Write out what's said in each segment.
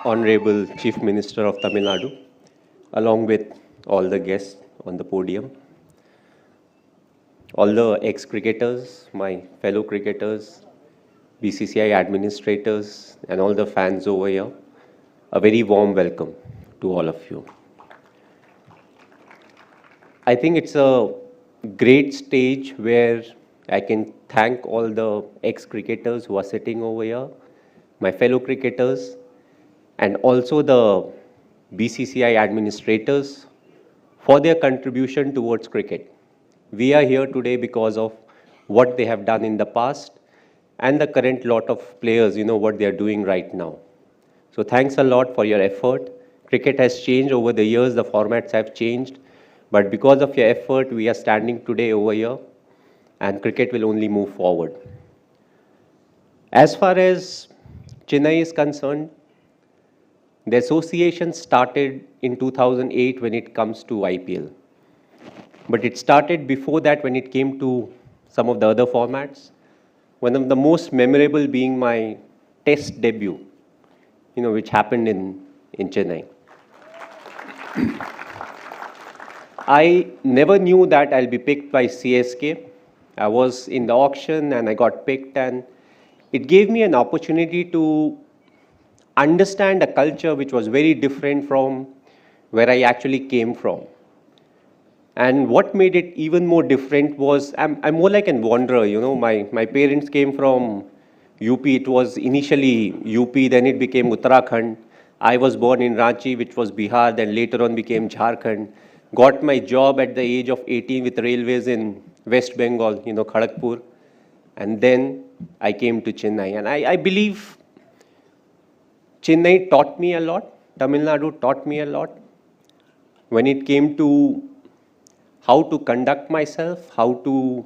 Honorable Chief Minister of Tamil Nadu, along with all the guests on the podium, all the ex-cricketers, my fellow cricketers, BCCI administrators, and all the fans over here, a very warm welcome to all of you. I think it's a great stage where I can thank all the ex-cricketers who are sitting over here, my fellow cricketers, and also the BCCI administrators for their contribution towards cricket. We are here today because of what they have done in the past and the current lot of players, what they are doing right now. So thanks a lot for your effort. Cricket has changed over the years, the formats have changed, but because of your effort, we are standing today over here, and cricket will only move forward. As far as Chennai is concerned, the association started in 2008 when it comes to IPL. But it started before that when it came to some of the other formats. One of the most memorable being my test debut, which happened in Chennai. I never knew that I'll be picked by CSK. I was in the auction and I got picked, and it gave me an opportunity to understand a culture which was very different from where I actually came from. And what made it even more different was I'm more like a wanderer. My parents came from UP. It was initially UP, then it became Uttarakhand. I was born in Ranchi, which was Bihar, then later on became Jharkhand. Got my job at the age of 18 with railways in West Bengal, Kharagpur. And then I came to Chennai. And I believe Chennai taught me a lot. Tamil Nadu taught me a lot. When it came to how to conduct myself, how to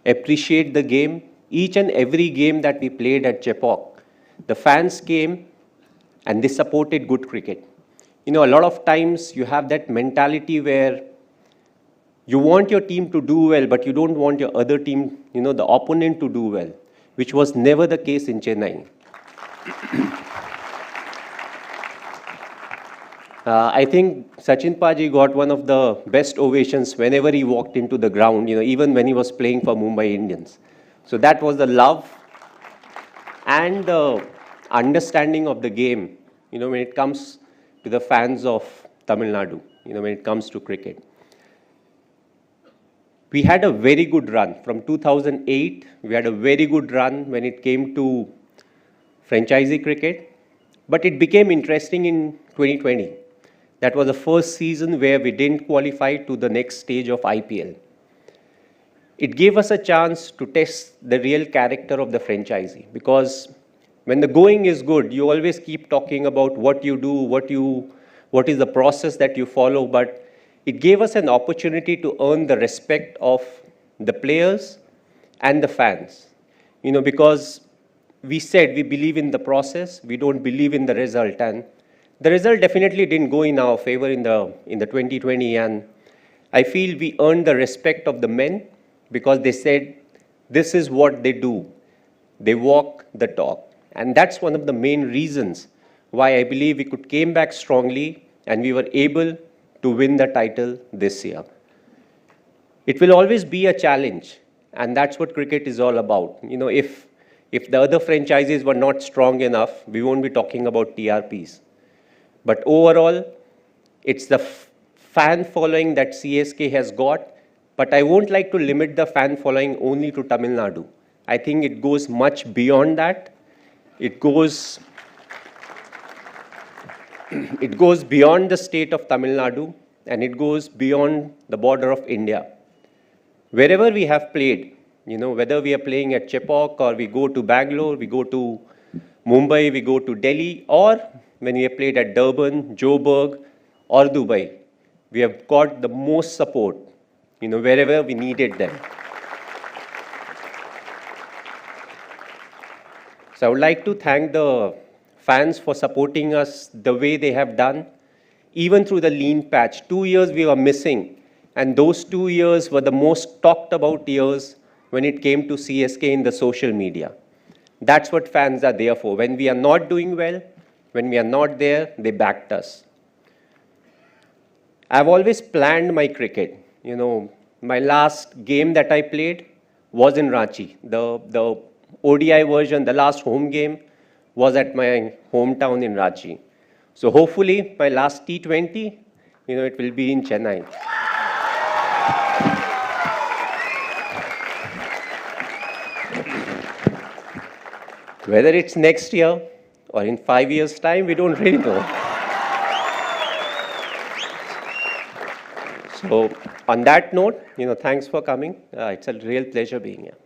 appreciate the game, each and every game that we played at Chepauk, the fans came and they supported good cricket. A lot of times you have that mentality where you want your team to do well, but you don't want your other team, the opponent to do well, which was never the case in Chennai. I think Sachin Paji got one of the best ovations whenever he walked into the ground, even when he was playing for Mumbai Indians. So that was the love and the understanding of the game, when it comes to the fans of Tamil Nadu, when it comes to cricket. We had a very good run. From 2008, we had a very good run when it came to franchisee cricket. But it became interesting in 2020. That was the first season where we didn't qualify to the next stage of IPL. It gave us a chance to test the real character of the franchisee, because when the going is good, you always keep talking about what you do, what is the process that you follow, but it gave us an opportunity to earn the respect of the players and the fans, because we said we believe in the process, we don't believe in the result, and the result definitely didn't go in our favor in the 2020, and I feel we earned the respect of the men because they said this is what they do. They walk the talk. And that's one of the main reasons why I believe we came back strongly and we were able to win the title this year. It will always be a challenge, and that's what cricket is all about. If the other franchises were not strong enough, we won't be talking about TRPs. But overall, it's the fan following that CSK has got. But I won't like to limit the fan following only to Tamil Nadu. I think it goes much beyond that. It goes beyond the state of Tamil Nadu, and it goes beyond the border of India. Wherever we have played, whether we are playing at Chepauk or we go to Bangalore, we go to Mumbai, we go to Delhi, or when we have played at Durban, Joburg, or Dubai, we have got the most support, wherever we needed them. So I would like to thank the fans for supporting us the way they have done, even through the lean patch. 2 years we were missing, and those 2 years were the most talked about years when it came to CSK in the social media. That's what fans are there for. When we are not doing well, When we are not there, they backed us. I've always planned my cricket. You know, my last game that I played was in Ranchi. The ODI version, the last home game, was at my hometown in Ranchi. So hopefully, my last T20, it will be in Chennai. Whether it's next year or in 5 years' time, we don't really know. So on that note, thanks for coming. It's a real pleasure being here.